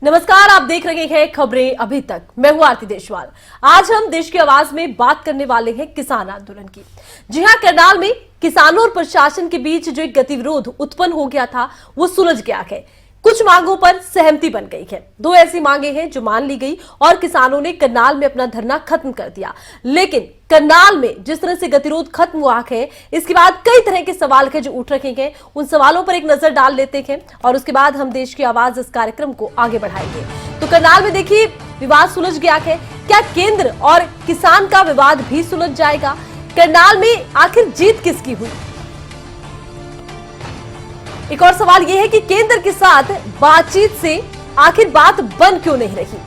नमस्कार, आप देख रहे हैं खबरें अभी तक। मैं हूं आरती देशवाल। आज हम देश की आवाज में बात करने वाले हैं किसान आंदोलन की। जी हां, करनाल में किसानों और प्रशासन के बीच जो एक गतिविरोध उत्पन्न हो गया था वो सुलझ गया है। कुछ मांगों पर सहमति बन गई है। दो ऐसी मांगे हैं जो मान ली गई और किसानों ने करनाल में अपना धरना खत्म कर दिया। लेकिन करनाल में जिस तरह से गतिरोध खत्म हुआ है, इसके बाद कई तरह के सवाल है जो उठ रखे हैं। उन सवालों पर एक नजर डाल लेते हैं और उसके बाद हम देश की आवाज इस कार्यक्रम को आगे बढ़ाएंगे। तो करनाल में देखिए, विवाद सुलझ गया है। क्या केंद्र और किसान का विवाद भी सुलझ जाएगा? करनाल में आखिर जीत किसकी हुई? एक और सवाल यह है कि केंद्र के साथ बातचीत से आखिर बात बन क्यों नहीं रही,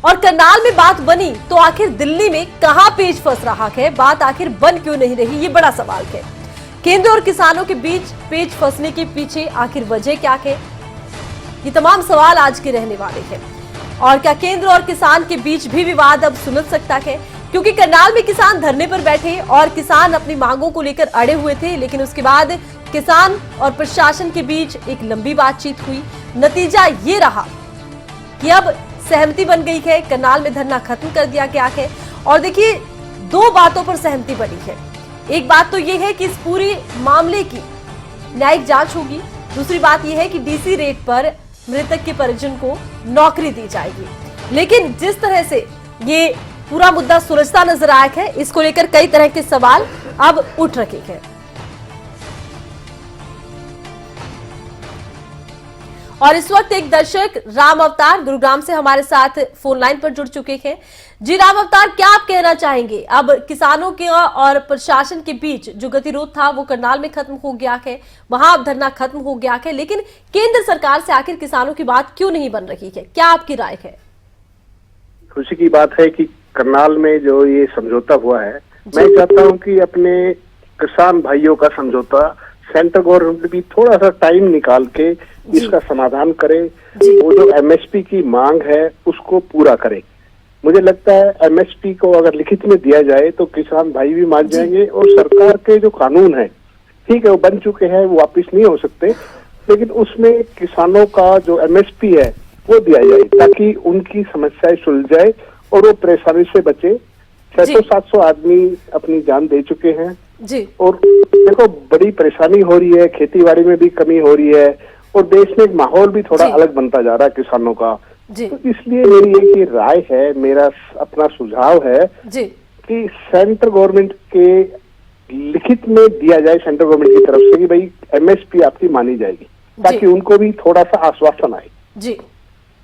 और करनाल में बात बनी तो आखिर दिल्ली में कहां पेच फंस रहा है? बात आखिर बन क्यों नहीं रही, ये बड़ा सवाल है। केंद्र और किसानों के बीच पेच फंसने के पीछे आखिर वजह क्या है? ये तमाम सवाल आज के रहने वाले हैं। और क्या केंद्र और किसान के बीच भी विवाद अब सुलझ सकता है? क्योंकि करनाल में किसान धरने पर बैठे और किसान अपनी मांगों को लेकर अड़े हुए थे, लेकिन उसके बाद किसान और प्रशासन के बीच एक लंबी बातचीत हुई। नतीजा ये रहा कि अब सहमति बन गई है, करनाल में धरना खत्म कर दिया गया है। और देखिए, दो बातों पर सहमति बनी है। एक बात तो यह है कि इस पूरी मामले की न्यायिक जांच होगी। दूसरी बात यह है कि डीसी रेट पर मृतक के परिजन को नौकरी दी जाएगी। लेकिन जिस तरह से ये पूरा मुद्दा सुलझता नजर आया है, इसको लेकर कई तरह के सवाल अब उठ रखे हैं। और इस वक्त एक दर्शक राम अवतार गुरुग्राम से हमारे साथ फोन लाइन पर जुड़ चुके हैं। जी राम अवतार, क्या आप कहना चाहेंगे? अब किसानों के और प्रशासन के बीच जो गतिरोध था वो करनाल में खत्म हो गया है, वहां अब धरना खत्म हो गया है, लेकिन केंद्र सरकार से आखिर किसानों की बात क्यों नहीं बन रही है? क्या आपकी राय है? खुशी की बात है कि करनाल में जो ये समझौता हुआ है, मैं चाहता हूं कि अपने किसान भाइयों का समझौता सेंट्रल गवर्नमेंट भी थोड़ा सा टाइम निकाल के इसका समाधान करे। वो जो एमएसपी की मांग है उसको पूरा करे। मुझे लगता है एमएसपी को अगर लिखित में दिया जाए तो किसान भाई भी मान जाएंगे। और सरकार के जो कानून है, ठीक है, वो बन चुके हैं, वो वापिस नहीं हो सकते, लेकिन उसमें किसानों का जो एमएसपी है वो दिया जाए ताकि उनकी समस्याएं सुलझ जाए और वो परेशानी से बचे। 600-700 आदमी अपनी जान दे चुके हैं जी। और देखो, बड़ी परेशानी हो रही है, खेती बाड़ी में भी कमी हो रही है और देश में एक माहौल भी थोड़ा अलग बनता जा रहा है किसानों का जी। तो इसलिए मेरी एक राय है, मेरा अपना सुझाव है जी, कि सेंट्रल गवर्नमेंट के लिखित में दिया जाए सेंट्रल गवर्नमेंट की तरफ से कि भाई एमएसपी आपकी मानी जाएगी, ताकि उनको भी थोड़ा सा आश्वासन आए जी।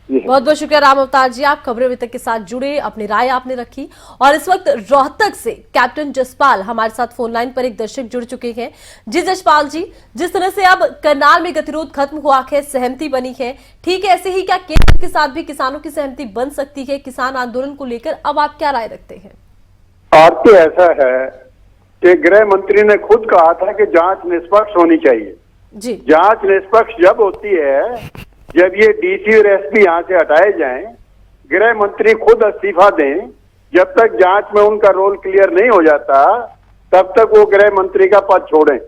बहुत बहुत शुक्रिया राम अवतार जी, आप खबरें अभी तक के साथ जुड़े, अपनी राय आपने रखी। और इस वक्त रोहतक से कैप्टन जसपाल हमारे साथ फोन लाइन पर एक दर्शक जुड़ चुके हैं। जी जसपाल जी, जिस तरह से अब करनाल में गतिरोध खत्म हुआ है, सहमति बनी है, ठीक है, ऐसे ही क्या केंद्र के साथ भी किसानों की सहमति बन सकती है किसान आंदोलन को लेकर? अब आप क्या राय रखते हैं? आपको ऐसा है कि गृह मंत्री ने खुद कहा था कि जांच निष्पक्ष होनी चाहिए जी। जांच निष्पक्ष जब होती है जब ये डीसी और एसपी यहाँ से हटाए जाएं, गृह मंत्री खुद इस्तीफा दें। जब तक जांच में उनका रोल क्लियर नहीं हो जाता तब तक वो गृह मंत्री का पद छोड़ें।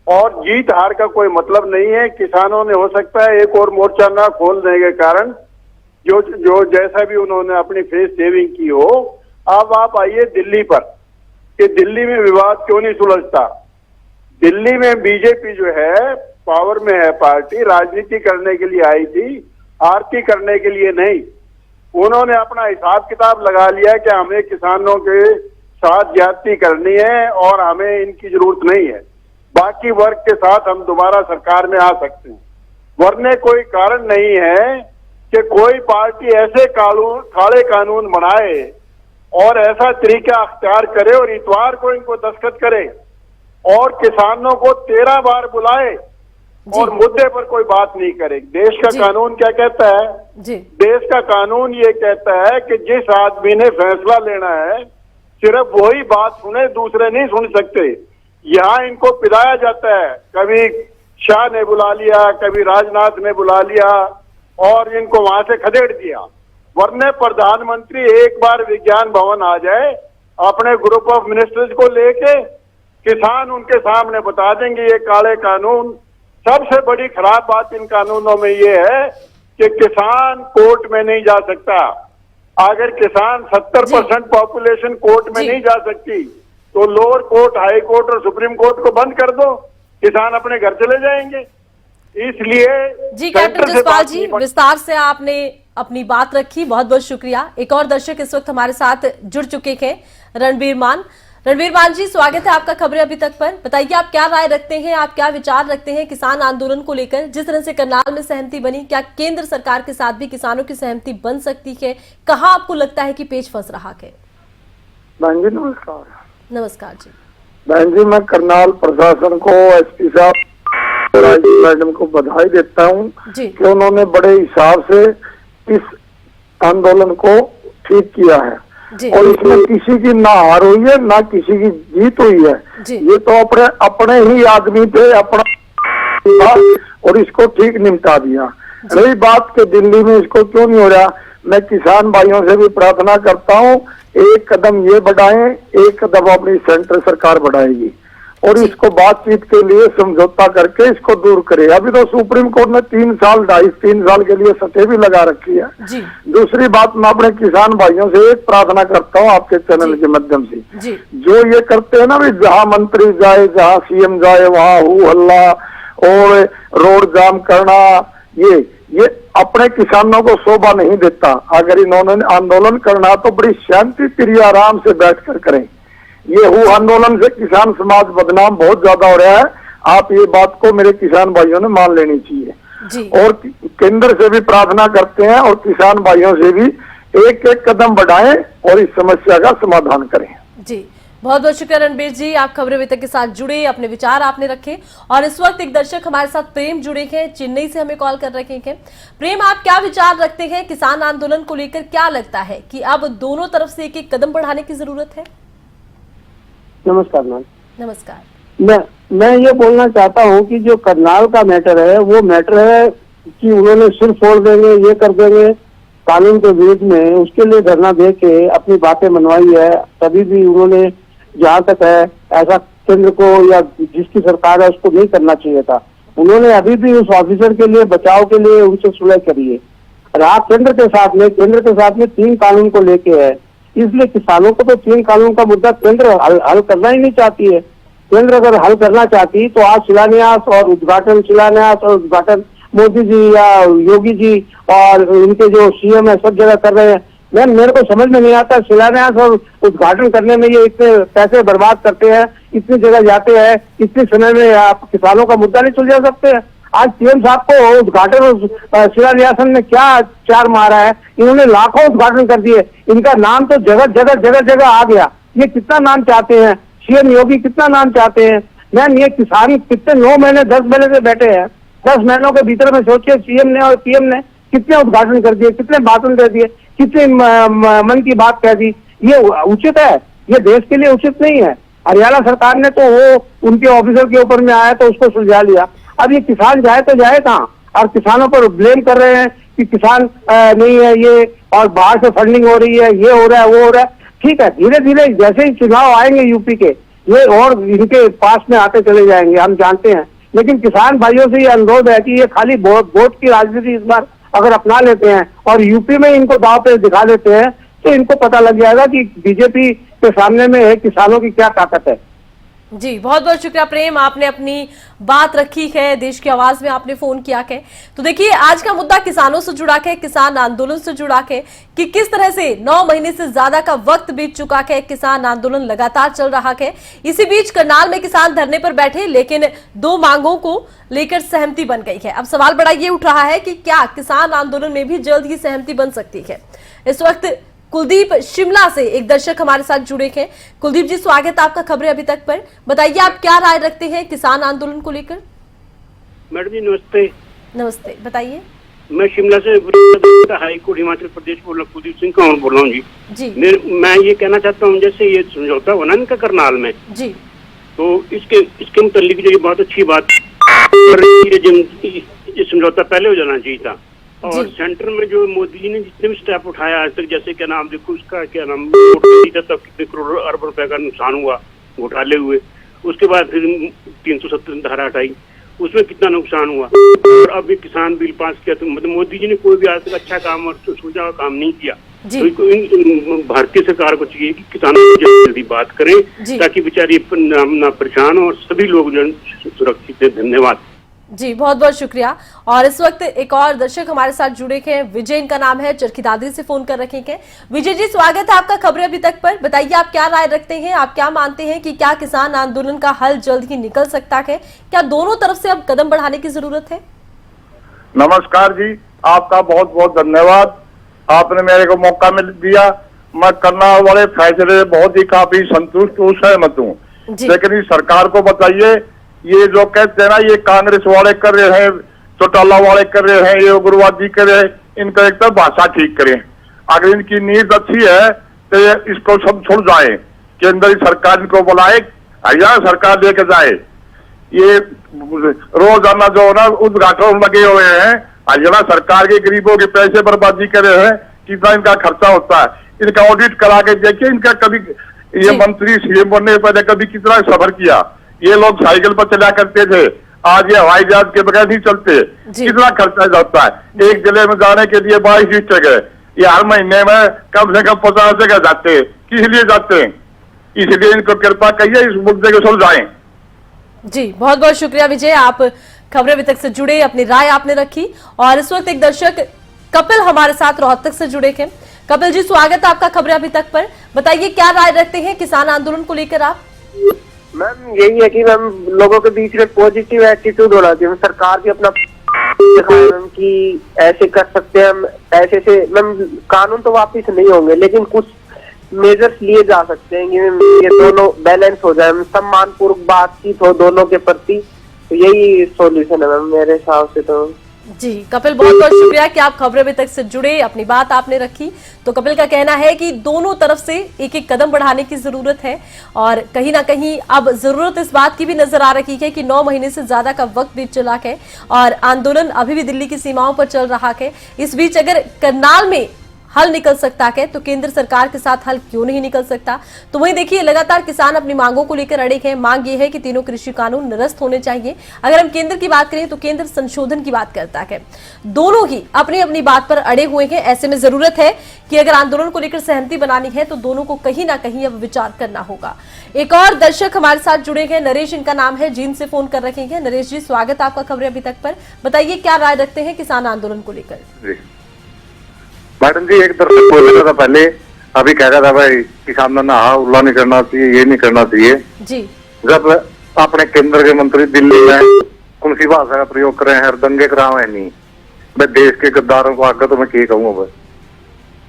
और जीत हार का कोई मतलब नहीं है। किसानों ने हो सकता है एक और मोर्चा ना खोलने के कारण जो जैसा भी उन्होंने अपनी फेस सेविंग की हो। अब आप आइए दिल्ली पर कि दिल्ली में विवाद क्यों नहीं सुलझता। दिल्ली में बीजेपी जो है पावर में है, पार्टी राजनीति करने के लिए आई थी, आरती करने के लिए नहीं। उन्होंने अपना हिसाब किताब लगा लिया कि हमें किसानों के साथ ज्यादती करनी है और हमें इनकी जरूरत नहीं है, बाकी वर्ग के साथ हम दोबारा सरकार में आ सकते हैं। वरने कोई कारण नहीं है कि कोई पार्टी ऐसे काले कानून बनाए और ऐसा तरीका अख्तियार करे और इतवार को इनको दस्तखत करे और किसानों को 13 बार बुलाए और मुद्दे पर कोई बात नहीं करे। देश का कानून क्या कहता है जी? देश का कानून ये कहता है कि जिस आदमी ने फैसला लेना है सिर्फ वही बात सुने, दूसरे नहीं सुन सकते। यहाँ इनको पिलाया जाता है, कभी शाह ने बुला लिया, कभी राजनाथ ने बुला लिया और इनको वहां से खदेड़ दिया। वरने प्रधानमंत्री एक बार विज्ञान भवन आ जाए, अपने ग्रुप ऑफ मिनिस्टर्स को लेके, किसान उनके सामने बता देंगे ये काले कानून। सबसे बड़ी खराब बात इन कानूनों में ये है कि किसान कोर्ट में नहीं जा सकता। अगर किसान 70% पॉपुलेशन कोर्ट में नहीं जा सकती तो लोअर कोर्ट, हाई कोर्ट और सुप्रीम कोर्ट को बंद कर दो, किसान अपने घर चले जाएंगे। इसलिए जी कैप्टन जसपाल जी, विस्तार से आपने अपनी बात रखी, बहुत बहुत शुक्रिया। एक और दर्शक इस वक्त हमारे साथ जुड़ चुके हैं, रणबीर मान जी, स्वागत है आपका खबरें अभी तक पर। बताइए आप क्या राय रखते हैं, आप क्या विचार रखते हैं किसान आंदोलन को लेकर? जिस तरह से करनाल में सहमति बनी, क्या केंद्र सरकार के साथ भी किसानों की सहमति बन सकती है? कहाँ आपको लगता है कि पेच फंस रहा है? बहन जी नमस्कार। नमस्कार जी। बहन जी, मैं करनाल प्रशासन को, एसपी साहब, मैडम को बधाई देता हूँ कि उन्होंने बड़े हिसाब से इस आंदोलन को ठीक किया है और इसमें किसी की ना हार हुई है ना किसी की जीत हुई है। ये तो अपने ही आदमी थे, अपना, और इसको ठीक निपटा दिया। रही बात के दिल्ली में इसको क्यों नहीं हो रहा, मैं किसान भाइयों से भी प्रार्थना करता हूँ, एक कदम ये बढ़ाएं, एक कदम अपनी सेंट्रल सरकार बढ़ाएगी और इसको बातचीत के लिए समझौता करके इसको दूर करे। अभी तो सुप्रीम कोर्ट ने 3 साल 2.5-3 साल के लिए सटे भी लगा रखी है। दूसरी बात, मैं अपने किसान भाइयों से एक प्रार्थना करता हूँ आपके चैनल के माध्यम से, जो ये करते हैं ना भी जहाँ मंत्री जाए, जहाँ सीएम जाए वहाँ हू हल्ला और रोड जाम करना, ये अपने किसानों को शोभा नहीं देता। अगर इन्होंने आंदोलन करना तो बड़ी शांति प्रिय आराम से बैठकर करें। ये आंदोलन से किसान समाज बदनाम बहुत ज्यादा हो रहा है। आप ये बात को मेरे किसान भाइयों ने मान लेनी चाहिए और केंद्र से भी प्रार्थना करते हैं और किसान भाइयों से भी एक एक कदम बढ़ाएं और इस समस्या का समाधान करें। जी बहुत बहुत शुक्रिया रणबीर जी, आप खबरें अभी तक के साथ जुड़े, अपने विचार आपने रखे। और इस वक्त एक दर्शक हमारे साथ प्रेम जुड़े हैं, चेन्नई से हमें कॉल कर रखे हैं। प्रेम, आप क्या विचार रखते हैं किसान आंदोलन को लेकर? क्या लगता है कि अब दोनों तरफ से एक एक कदम बढ़ाने की जरूरत है? नमस्कार मैम। नमस्कार। मैं ये बोलना चाहता हूँ कि जो करनाल का मैटर है वो मैटर है कि उन्होंने सिर फोड़ देंगे, ये कर देंगे कानून के विरुद्ध में, उसके लिए धरना दे के अपनी बातें मनवाई है। तभी भी उन्होंने, जहाँ तक है, ऐसा केंद्र को या जिसकी सरकार है उसको नहीं करना चाहिए था। उन्होंने अभी भी उस ऑफिसर के लिए, बचाव के लिए उनसे सुलह करी है। रात केंद्र के साथ में 3 कानून को लेके है, इसलिए किसानों को तो 3 कानून का मुद्दा केंद्र हल करना ही नहीं चाहती है। केंद्र अगर हल करना चाहती तो आज शिलान्यास और उद्घाटन मोदी जी या योगी जी और इनके जो सीएम है सब जगह कर रहे हैं। मेरे को समझ में नहीं आता, शिलान्यास और उद्घाटन करने में ये इतने पैसे बर्बाद करते हैं, इतनी जगह जाते हैं, इतने समय में आप किसानों का मुद्दा नहीं सुलझा सकते हैं। आज सीएम साहब को उद्घाटन और शिलान्यासन में क्या चार मारा है, इन्होंने लाखों उद्घाटन कर दिए, इनका नाम तो जगह आ गया। ये कितना नाम चाहते हैं, सीएम योगी कितना नाम चाहते हैं? मैम ये किसान कितने 9 महीने 10 महीने से बैठे हैं, 10 महीनों के भीतर में सोचिए सीएम ने और पीएम ने कितने उद्घाटन कर दिए, कितने भाषण दे दिए, कितने मन की बात कह दी। ये उचित है? ये देश के लिए उचित नहीं है। हरियाणा सरकार ने तो वो उनके ऑफिसर के ऊपर में आया तो उसको सुलझा लिया। अब ये किसान जाए तो जाए कहाँ? और किसानों पर ब्लेम कर रहे हैं कि किसान नहीं है ये, और बाहर से फंडिंग हो रही है, ये हो रहा है, वो हो रहा है। ठीक है, धीरे धीरे जैसे ही चुनाव आएंगे यूपी के, ये और इनके पास में आते चले जाएंगे, हम जानते हैं। लेकिन किसान भाइयों से ये अनुरोध है कि ये खाली वोट की राजनीति इस बार अगर अपना लेते हैं और यूपी में इनको दांव पे दिखा देते हैं तो इनको पता लग जाएगा कि बीजेपी के सामने में है किसानों की क्या ताकत है। जी बहुत बहुत शुक्रिया प्रेम, आपने अपनी बात रखी है, देश की आवाज में आपने फोन किया है। तो देखिए आज का मुद्दा किसानों से जुड़ा है, किसान आंदोलन से जुड़ा है कि किस तरह से 9 महीने से ज्यादा का वक्त बीत चुका है, किसान आंदोलन लगातार चल रहा है। इसी बीच करनाल में किसान धरने पर बैठे, लेकिन 2 मांगों को लेकर सहमति बन गई है। अब सवाल बड़ा ये उठ रहा है कि क्या किसान आंदोलन में भी जल्द ही सहमति बन सकती है? इस वक्त कुलदीप शिमला से एक दर्शक हमारे साथ जुड़े हैं। कुलदीप जी स्वागत है आपका खबरें अभी तक पर। बताइए आप क्या राय रखते हैं किसान आंदोलन को लेकर? मैडम जी नमस्ते। नमस्ते, बताइए। मैं शिमला से हाई कोर्ट हिमाचल प्रदेश कुलदीप सिंह का बोल रहा हूँ जी। मैं ये कहना चाहता हूँ, जैसे ये समझौता हुआ ना इनका करनाल में जी, तो इसके मुतालिक जो ये बहुत अच्छी बात ये समझौता पहले हो जाना चाहिए था। और सेंटर में जो मोदी जी ने जितने भी स्टेप उठाया आज तक, जैसे क्या नाम देखो उसका क्या नाम, तब कितने करोड़ अरब रुपए का नुकसान हुआ, घोटाले हुए, उसके बाद फिर 370 धारा हटाई, उसमें कितना नुकसान हुआ। और अब ये किसान बिल पास किया तो मतलब मोदी जी ने कोई भी आज तक अच्छा काम और सोचा हुआ काम नहीं किया। तो भारतीय सरकार को चाहिए कि किसानों को जल्दी बात करें ताकि बेचारी ना परेशान हो और सभी लोग जो सुरक्षित है। धन्यवाद जी, बहुत बहुत शुक्रिया। और इस वक्त एक और दर्शक हमारे साथ जुड़े हैं, विजय इनका नाम है, चरखी दादरी से फोन कर रखे हैं। विजय जी, स्वागत है आपका खबरें अभी तक पर। बताइए आप क्या राय रखते हैं, आप क्या मानते हैं कि क्या किसान आंदोलन का हल जल्द ही निकल सकता है? क्या दोनों तरफ से अब कदम बढ़ाने की जरूरत है? नमस्कार जी, आपका बहुत बहुत धन्यवाद, आपने मेरे को मौका मिल दिया। मैं करनाल वाले फैसले बहुत ही काफी संतुष्ट हूँ, सहमत हूँ। लेकिन इस सरकार को बताइए, ये जो कहते हैं ना, ये कांग्रेस वाले कर रहे हैं, चौटाला वाले कर रहे हैं, ये उग्रवादी कर रहे हैं, इनका एक तो भाषा ठीक करें। अगर इनकी नीयत अच्छी है तो इसको सब छोड़ जाए, केंद्र सरकार इनको बुलाए, हरियाणा सरकार लेके जाए। ये रोजाना जो है ना उद्घाटन लगे हुए हैं, हरियाणा सरकार के गरीबों के पैसे बर्बादी कर रहे हैं, कितना इनका खर्चा होता है। इनका ऑडिट करा के देखिए, इनका कभी ये मंत्री सीएम बनने से पहले कभी कितना सफर किया। ये लोग साइकिल पर चला करते थे, आज ये हवाई जहाज के बगैर नहीं चलते। कितना खर्चा जाता है एक जिले में जाने के लिए 22 जगह, ये हर महीने में कम से कम 50 जगह जाते हैं। किस लिए जाते हैं? इसलिए इनको कृपा कहिए, इस मुद्दे को सुलझाएं। जी, बहुत बहुत शुक्रिया विजय, आप खबरें अभी तक से जुड़े, अपनी राय आपने रखी। और इस वक्त एक दर्शक कपिल हमारे साथ रोहतक से जुड़े हैं। कपिल जी, स्वागत है आपका खबरें अभी तक पर। बताइए क्या राय रखते हैं किसान आंदोलन को लेकर आप? मैम यही है कि मैम लोगों के बीच में पॉजिटिव एटीट्यूड होना चाहिए। सरकार भी अपना दिखाए मैम कि ऐसे कर सकते हैं हम, ऐसे से मैम कानून तो वापिस नहीं होंगे, लेकिन कुछ मेजर्स लिए जा सकते हैं कि ये दोनों बैलेंस हो जाए, सम्मानपूर्वक बातचीत हो दोनों के प्रति। तो यही सॉल्यूशन है मैम मेरे हिसाब से। तो जी कपिल, बहुत बहुत शुक्रिया कि आप खबरें अभी तक से जुड़े, अपनी बात आपने रखी। तो कपिल का कहना है कि दोनों तरफ से एक एक कदम बढ़ाने की जरूरत है। और कहीं ना कहीं अब जरूरत इस बात की भी नजर आ रही है कि 9 महीने से ज्यादा का वक्त बीत चला है और आंदोलन अभी भी दिल्ली की सीमाओं पर चल रहा है। इस बीच अगर करनाल में हल निकल सकता है तो केंद्र सरकार के साथ हल क्यों नहीं निकल सकता? तो वहीं देखिए, लगातार किसान अपनी मांगों को लेकर अड़े हैं। मांग ये है कि तीनों कृषि कानून निरस्त होने चाहिए। अगर हम केंद्र की बात करें तो केंद्र संशोधन की बात करता है। दोनों ही अपनी अपनी बात पर अड़े हुए हैं। ऐसे में जरूरत है कि अगर आंदोलन को लेकर सहमति बनानी है तो दोनों को कहीं ना कहीं अब विचार करना होगा। एक और दर्शक हमारे साथ जुड़े हैं, नरेश इनका नाम है, जींद से फोन कर रखे हैं। नरेश जी, स्वागत आपका खबरें अभी तक पर। बताइए क्या राय रखते हैं किसान आंदोलन को लेकर? मैडम जी, एक दर्शक बोल रहा था पहले, अभी कह रहा था भाई किसानों ने उल्ला नहीं करना चाहिए, ये नहीं करना चाहिए जी। जब अपने केंद्र के मंत्री दिल्ली में कौन सी भाषा का प्रयोग कर रहे हैं, दंगे करावे नहीं। मैं देश के गद्दारों को आगे तो मैं क्या कहूँगा बस,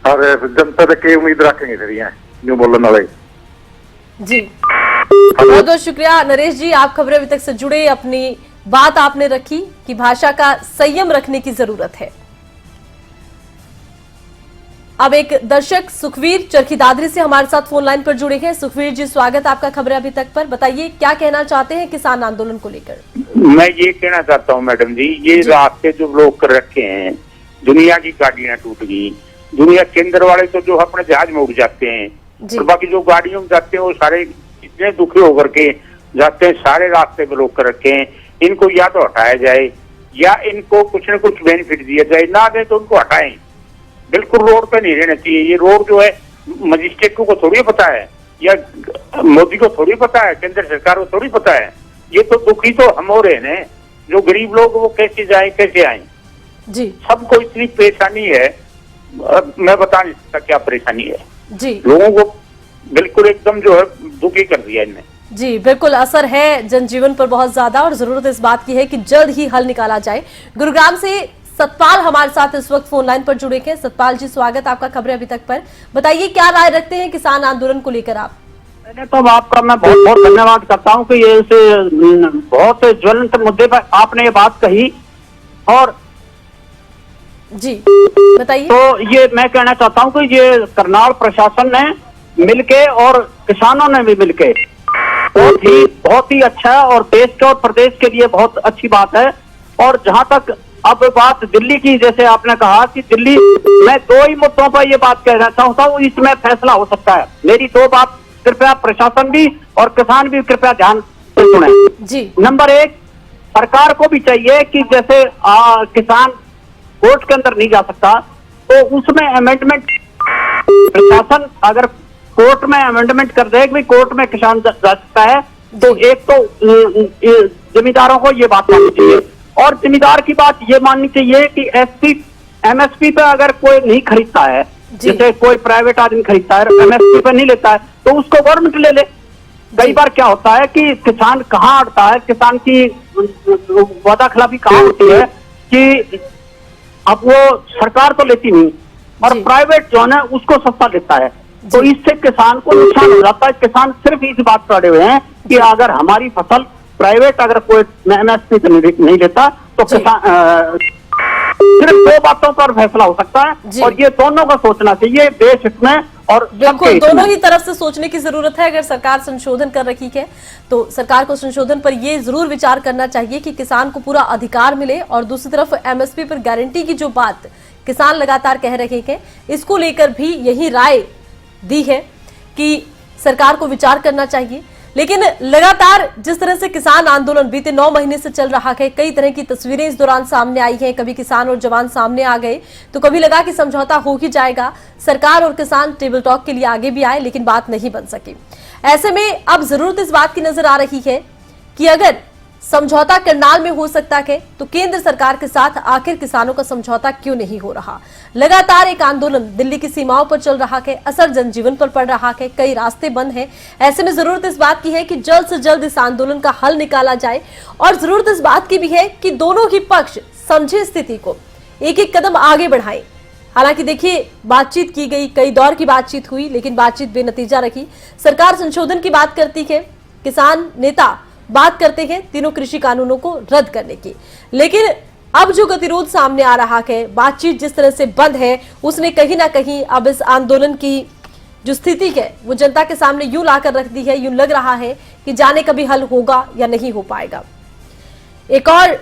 और जनता तक की उम्मीद रखेंगे फिर यहाँ न्यू बोलने वाले। जी बहुत बहुत शुक्रिया नरेश जी, आप खबरें अभी तक से जुड़े, अपनी बात आपने रखी कि भाषा का संयम रखने की जरूरत है। अब एक दर्शक सुखवीर चरखी दादरी से हमारे साथ फोन लाइन पर जुड़े हैं। सुखवीर जी, स्वागत आपका खबरें अभी तक पर। बताइए क्या कहना चाहते हैं किसान आंदोलन को लेकर? मैं ये कहना चाहता हूँ मैडम जी, ये रास्ते जो ब्लॉक कर रखे हैं, दुनिया की गाड़ियां टूट गई, दुनिया केंद्र वाले तो जो अपने जहाज में उड़ जाते हैं, और बाकी जो गाड़ियों में जाते हैं वो सारे इतने दुखी होकर के जाते हैं। सारे रास्ते ब्लॉक कर रखे हैं, इनको या तो हटाया जाए या इनको कुछ न कुछ बेनिफिट दिया जाए, ना दे तो उनको हटाएं। बिल्कुल रोड पे नहीं रहना चाहिए। ये रोड जो है मजिस्ट्रेट को थोड़ी पता है, या मोदी को थोड़ी पता है, केंद्र सरकार को थोड़ी पता है। ये तो दुखी तो हम हो रहे हैं, जो गरीब लोग वो कैसे जाए कैसे आए जी। सबको इतनी परेशानी है, मैं बता नहीं सकता क्या परेशानी है जी। लोगों को बिल्कुल एकदम जो है दुखी कर दिया इनने। जी बिल्कुल, असर है जनजीवन पर बहुत ज्यादा और जरूरत इस बात की है कि जल्द ही हल निकाला जाए। गुरुग्राम से सतपाल हमारे साथ इस वक्त फोन लाइन पर जुड़े हैं। सतपाल जी, स्वागत आपका खबरें अभी तक पर। बताइए क्या राय रखते हैं किसान आंदोलन को लेकर आप? पहले तो आपका मैं बहुत बहुत धन्यवाद करता हूं कि ये बहुत ज्वलंत मुद्दे पर आपने ये बात कही। और जी बताइए। तो ये मैं कहना चाहता हूं कि ये करनाल प्रशासन ने मिलके और किसानों ने भी मिलके बहुत ही अच्छा है और देश के और प्रदेश के लिए बहुत अच्छी बात है। और जहां तक अब बात दिल्ली की, जैसे आपने कहा कि दिल्ली, मैं 2 ही मुद्दों पर ये बात कहना चाहता हूँ, इसमें फैसला हो सकता है। मेरी 2 बात कृपया प्रशासन भी और किसान भी कृपया ध्यान से सुने। जी। नंबर 1, सरकार को भी चाहिए कि जैसे किसान कोर्ट के अंदर नहीं जा सकता तो उसमें अमेंडमेंट, प्रशासन अगर कोर्ट में अमेंडमेंट कर दे कि कोर्ट में किसान जा सकता है, तो एक तो जमींदारों को ये बात माननी चाहिए, और जमींदार की बात ये माननी चाहिए कि एमएसपी पे अगर कोई नहीं खरीदता है, जैसे कोई प्राइवेट आदमी खरीदता है एमएसपी पे नहीं लेता है, तो उसको गवर्नमेंट ले ले। कई बार क्या होता है कि किसान कहाँ अड़ता है, किसान की वादा खिलाफी कहाँ होती है कि अब वो सरकार तो लेती नहीं और प्राइवेट जो है उसको सस्ता देता है, तो इससे किसान को नुकसान हो जाता है। किसान सिर्फ इस बात पर अड़े हुए हैं कि अगर हमारी फसल प्राइवेट अगर कोई एमएसपी पे नहीं लेता तो किसान सिर्फ दो बातों पर फैसला हो सकता है, और ये दोनों का सोचना चाहिए, देश हित में और बिल्कुल दोनों ही तरफ से सोचने की जरूरत है। अगर सरकार संशोधन कर रही है तो सरकार को संशोधन पर ये जरूर विचार करना चाहिए कि किसान को पूरा अधिकार मिले, और दूसरी तरफ एमएसपी पर गारंटी की जो बात किसान लगातार कह रहे हैं, इसको लेकर भी यही राय दी है कि सरकार को विचार करना चाहिए। लेकिन लगातार जिस तरह से किसान आंदोलन बीते 9 महीने से चल रहा है, कई तरह की तस्वीरें इस दौरान सामने आई हैं। कभी किसान और जवान सामने आ गए तो कभी लगा कि समझौता हो ही जाएगा, सरकार और किसान टेबल टॉक के लिए आगे भी आए, लेकिन बात नहीं बन सकी। ऐसे में अब जरूरत इस बात की नजर आ रही है कि अगर समझौता करनाल में हो सकता है तो केंद्र सरकार के साथ आखिर किसानों का समझौता क्यों नहीं हो रहा। लगातार एक आंदोलन दिल्ली की सीमाओं पर चल रहा है, असर जनजीवन पर पड़ रहा है, कई रास्ते बंद हैं। ऐसे में जरूरत इस बात की है कि जल्द से जल्द इस आंदोलन का हल निकाला जाए, और जरूरत इस बात की भी है कि दोनों ही पक्ष समझे स्थिति को, एक एक कदम आगे बढ़ाएं। हालांकि देखिए, बातचीत की गई, कई दौर की बातचीत हुई, लेकिन बातचीत बेनतीजा रही। सरकार संशोधन की बात करती है, किसान नेता बात करते हैं तीनों कृषि कानूनों को रद्द करने की, लेकिन अब जो गतिरोध सामने आ रहा है, बातचीत जिस तरह से बंद है, उसने कहीं ना कहीं अब इस आंदोलन की जो स्थिति है वो जनता के सामने यूं लाकर रख दी है। यूं लग रहा है कि जाने कभी हल होगा या नहीं हो पाएगा। एक और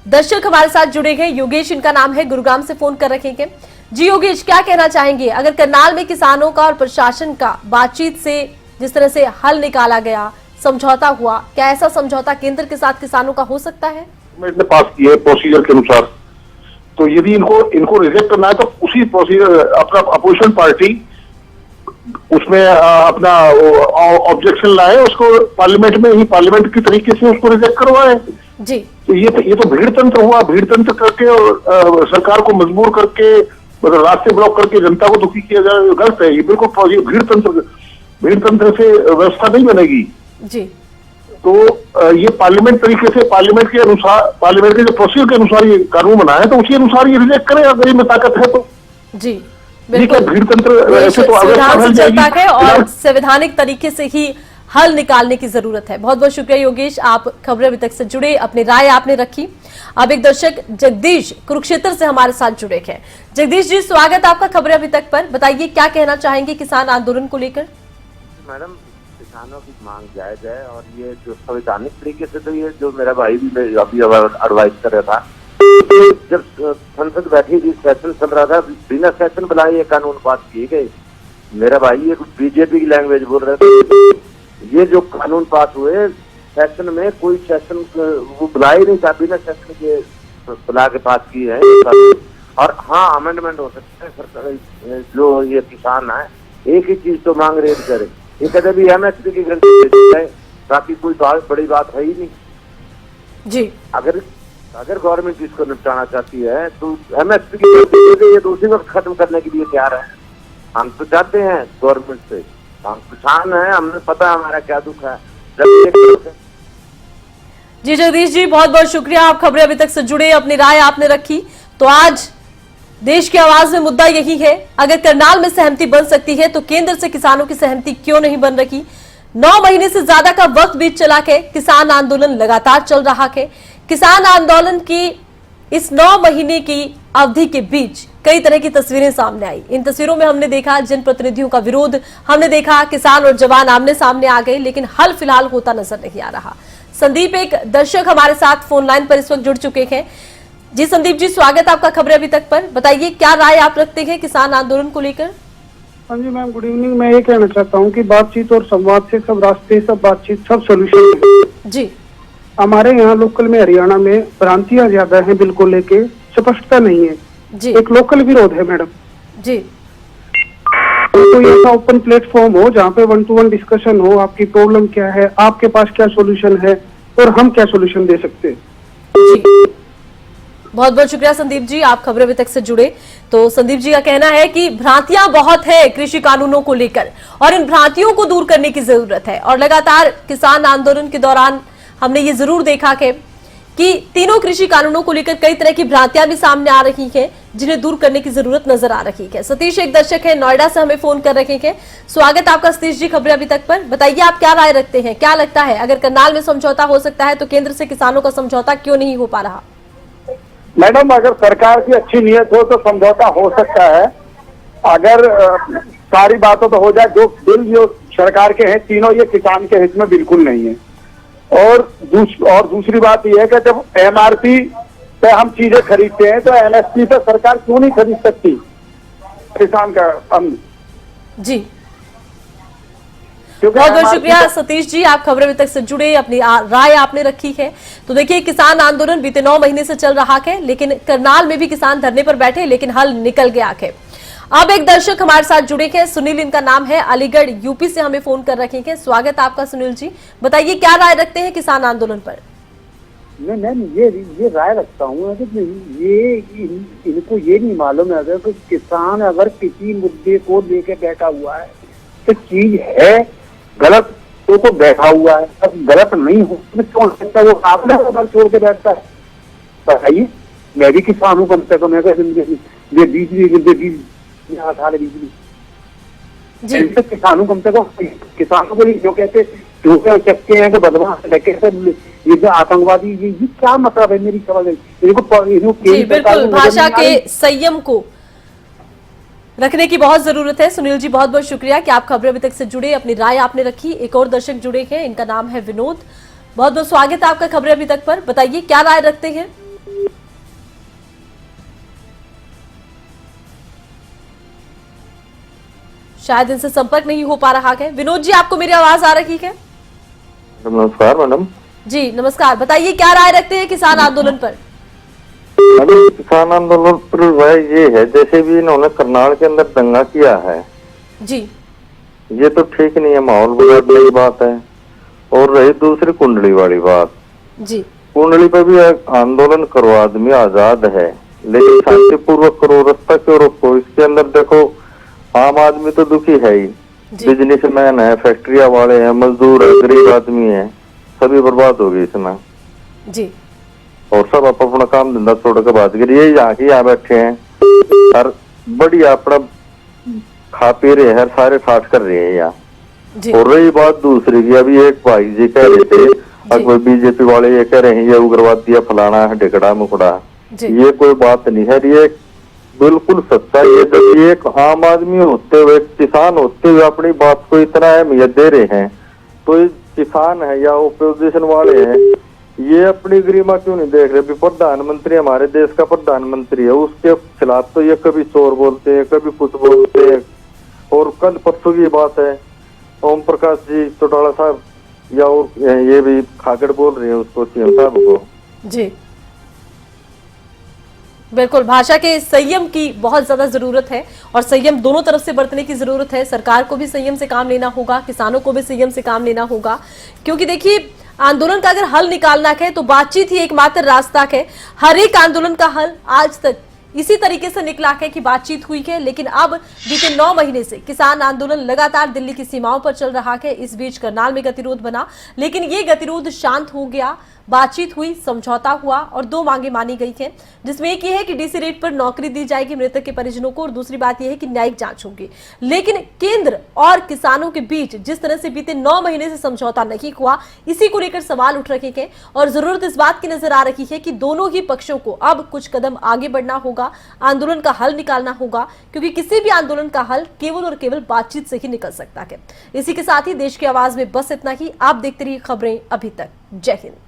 दर्शक हमारे साथ जुड़े हैं, योगेश इनका नाम है, गुरुग्राम से फोन कर रखे हैं। जी योगेश, क्या कहना चाहेंगे? अगर करनाल में किसानों का और प्रशासन का बातचीत से जिस तरह से हल निकाला गया, समझौता हुआ, क्या ऐसा समझौता केंद्र के साथ किसानों का हो सकता है? ने पास किए प्रोसीजर के अनुसार, तो यदि इनको रिजेक्ट करना है तो उसी प्रोसीजर अपना अपोजिशन पार्टी उसमें अपना ऑब्जेक्शन लाए, उसको पार्लियामेंट में ही पार्लियामेंट की तरीके से उसको रिजेक्ट करवाए जी। तो ये तो भीड़ तंत्र हुआ, भीड़ तंत्र करके और सरकार को मजबूर करके मतलब रास्ते ब्लॉक करके जनता को दुखी किया जाए, गलत है। ये बिल्कुल भीड़ तंत्र से व्यवस्था नहीं बनेगी जी। तो ये पार्लियामेंट तरीके से पार्लियामेंट के अनुसार, पार्लियामेंट के जो प्रोसीजर के अनुसार ये कानून बना है, तो उसी अनुसार ये रिजेक्ट करें अगर इनमें ताकत है तो जी। बिल्कुल भीड़ तंत्र ऐसे तो चलता है और संवैधानिक तरीके से ही हल निकालने की जरूरत है। बहुत बहुत शुक्रिया योगेश, आप खबरें अभी तक से जुड़े, अपनी राय आपने रखी। अब एक दर्शक जगदीश कुरुक्षेत्र से हमारे साथ जुड़े हैं। जगदीश जी, स्वागत आपका खबरें अभी तक पर। बताइए क्या कहना चाहेंगे किसान आंदोलन को लेकर? मैडम, किसानों की मांग जायज है, और ये जो संवैधानिक तरीके से, तो ये जो मेरा भाई भी अभी एडवाइस कर रहा था, जब संसद बैठी थी, सेशन चल रहा था, बिना सेशन बुलाए ये कानून पास किए गए। मेरा भाई ये बीजेपी की लैंग्वेज बोल रहे थे। ये जो कानून पास हुए सेशन में, कोई सेशन वो बुलाए नहीं था, बिना सेशन के बुला के पास किए हैं। और हाँ, अमेंडमेंट हो सकता है। सरकार जो ये किसान है, एक ही चीज तो मांग रेड करे, ये कहते भी एमएसपी की गारंटी है, बाकी कोई बड़ी बात है ही नहीं जी। अगर गवर्नमेंट इसको निपटाना चाहती है तो एमएसपी की गारंटी ये तो उसी वक्त खत्म करने के लिए तैयार है। हम तो चाहते हैं गवर्नमेंट से, हम किसान हैं, हमें पता है हमारा क्या दुख है जी। जगदीश जी, बहुत बहुत शुक्रिया, आप खबरें अभी तक से जुड़े, अपनी राय आपने रखी। तो आज देश की आवाज में मुद्दा यही है, अगर करनाल में सहमति बन सकती है तो केंद्र से किसानों की सहमति क्यों नहीं बन रही। 9 महीने से ज्यादा का वक्त बीत चला है, किसान आंदोलन लगातार चल रहा है। किसान आंदोलन की इस 9 महीने की अवधि के बीच कई तरह की तस्वीरें सामने आई। इन तस्वीरों में हमने देखा जनप्रतिनिधियों का विरोध, हमने देखा किसान और जवान आमने सामने आ गए, लेकिन हल फिलहाल होता नजर नहीं आ रहा। संदीप, एक दर्शक हमारे साथ फोन लाइन पर इस वक्त जुड़ चुके हैं। जी संदीप जी, स्वागत आपका खबरें अभी तक पर। बताइए क्या राय आप रखते हैं किसान आंदोलन को लेकर? हाँ जी मैम, गुड इवनिंग। मैं ये कहना चाहता हूँ कि बातचीत और संवाद से सब रास्ते, सब बातचीत, सब सोल्यूशन जी। हमारे यहाँ लोकल में हरियाणा में भ्रांतियां ज्यादा हैं, बिल को लेके स्पष्टता नहीं है जी। एक लोकल विरोध है मैडम जी। तो ये ऐसा ओपन प्लेटफॉर्म हो जहाँ पे 1 to 1 डिस्कशन हो, आपकी प्रॉब्लम क्या है, आपके पास क्या सॉल्यूशन है और हम क्या सॉल्यूशन दे सकते हैं। जी बहुत बहुत शुक्रिया संदीप जी, आप खबरें अभी तक से जुड़े। तो संदीप जी का कहना है कि भ्रांतियां बहुत है कृषि कानूनों को लेकर और इन भ्रांतियों को दूर करने की जरूरत है। और लगातार किसान आंदोलन के दौरान हमने ये जरूर देखा कि तीनों कृषि कानूनों को लेकर कई तरह की भ्रांतियां भी सामने आ रही हैं, जिन्हें दूर करने की जरूरत नजर आ रही है। सतीश एक दर्शक है, नोएडा से हमें फोन कर रहे हैं। स्वागत आपका सतीश जी खबरें अभी तक पर। बताइए आप क्या राय रखते हैं, क्या लगता है अगर करनाल में समझौता हो सकता है तो केंद्र से किसानों का समझौता क्यों नहीं हो पा रहा? मैडम, अगर सरकार की अच्छी नीयत हो तो समझौता हो सकता है। अगर सारी बातों तो हो जाए, जो बिल जो सरकार के हैं तीनों ये किसान के हित में बिल्कुल नहीं है। और दूसरी बात यह है कि जब एमआरपी पे हम चीजें खरीदते हैं तो एमएसपी पे सरकार क्यों नहीं खरीद सकती किसान का अन्न? जी बहुत बहुत शुक्रिया सतीश जी, आप खबरें अभी तक से जुड़े, अपनी राय आपने रखी है। तो देखिए किसान आंदोलन बीते 9 महीने से चल रहा है, लेकिन करनाल में भी किसान धरने पर बैठे, लेकिन हल निकल गया है। अब एक दर्शक हमारे साथ जुड़े हैं, सुनील इनका नाम है, अलीगढ़ यूपी से हमें फोन कर रखे हैं। स्वागत आपका सुनील जी, बताइए क्या राय रखते हैं किसान आंदोलन पर? मैम ये राय रखता हूँ कि ये इनको ये नहीं मालूम है अगर किसान अगर किसी मुद्दे को लेके बैठा हुआ है तो चीज है गलत तो बैठा हुआ है, अब गलत नहीं हो तो क्यों सकता वो आपने अगर छोड़ के बैठता है? बताइए, मैं भी किसान हूँ, कम से कम ये बिजली किसानों कम से कम किसानों को जो कहते सकते हैं कि बदमाश ये जो आतंकवादी ये क्या मतलब है? मेरी समझ बिल्कुल भाषा के संयम को रखने की बहुत जरूरत है। सुनील जी बहुत बहुत शुक्रिया कि आप खबरें अभी तक से जुड़े, अपनी राय आपने रखी। एक और दर्शक जुड़े हैं, इनका नाम है विनोद, बहुत बहुत स्वागत है आपका खबरें अभी तक पर। बताइए क्या राय रखते हैं? शायद इनसे संपर्क नहीं हो पा रहा है। विनोद जी आपको मेरी आवाज आ रही है? नमस्कार मैडम जी नमस्कार, बताइए क्या राय रखते हैं किसान आंदोलन पर? किसान आंदोलन पर राय ये है, जैसे भी इन्होंने करनाल के अंदर दंगा किया है जी, ये तो ठीक नहीं है, माहौल बिगाड़ने की बात है। और रही दूसरी कुंडली वाली बात जी, कुंडली पे भी आंदोलन करो, आदमी आजाद है, लेकिन शांतिपूर्वक करो, रास्ता क्यों रोको? इसके अंदर देखो आम आदमी तो दुखी है ही, बिजनेसमैन है, फैक्ट्रिया वाले हैं, मजदूर है, गरीब आदमी है, सभी बर्बाद हो गए इसमें जी। और सब अपना काम धंधा छोड़ के बात करिए, यहाँ की यहाँ बैठे हैं हर बढ़िया अपना खा पी रहे हैं, सारे ठाट कर रहे हैं यहाँ। और रही बात दूसरी की, अभी एक भाई जी कह रहे थे, अब बीजेपी वाले ये कह रहे हैं ये उग्रवादी है, फलाना है, ढिकड़ा मुकड़ा, ये कोई बात नहीं है, ये बिल्कुल सच्चाई है। जब एक आम आदमी होते हुए, किसान होते हुए अपनी बात को इतना अहमियत दे रहे हैं, तो ये किसान है या ओपोजिशन वाले हैं, ये अपनी गरिमा क्यों नहीं देख रहे? प्रधानमंत्री हमारे देश का प्रधानमंत्री है, उसके खिलाफ तो ये कभी चोर बोलते हैं, कभी कुछ बोलते हैं। और कल परसों की बात है, ओम प्रकाश जी चौटाला साहब या और ये भी खागड़ बोल रहे हैं उसको, सीएम साहब को। जी बिल्कुल, भाषा के संयम की बहुत ज्यादा जरूरत है और संयम दोनों तरफ से बरतने की जरूरत है। सरकार को भी संयम से काम लेना होगा, किसानों को भी संयम से काम लेना होगा, क्योंकि देखिए आंदोलन का अगर हल निकालना है तो बातचीत ही एकमात्र रास्ता है। हर एक आंदोलन का हल आज तक इसी तरीके से निकला है कि बातचीत हुई है, लेकिन अब बीते 9 महीने से किसान आंदोलन लगातार दिल्ली की सीमाओं पर चल रहा है। इस बीच करनाल में गतिरोध बना, लेकिन ये गतिरोध शांत हो गया, बातचीत हुई, समझौता हुआ और 2 मांगे मानी गई हैं, जिसमें एक ये है कि डीसी रेट पर नौकरी दी जाएगी मृतक के परिजनों को और दूसरी बात यह है कि न्यायिक जांच होगी। लेकिन केंद्र और किसानों के बीच जिस तरह से बीते 9 महीने से समझौता नहीं हुआ, इसी को लेकर सवाल उठ रहे हैं और जरूरत इस बात की नजर आ रही है कि दोनों ही पक्षों को अब कुछ कदम आगे बढ़ना होगा, आंदोलन का हल निकालना होगा, क्योंकि किसी भी आंदोलन का हल केवल और केवल बातचीत से ही निकल सकता है। इसी के साथ ही देश की आवाज में बस इतना ही। आप देखते रहिए खबरें अभी तक। जय हिंद।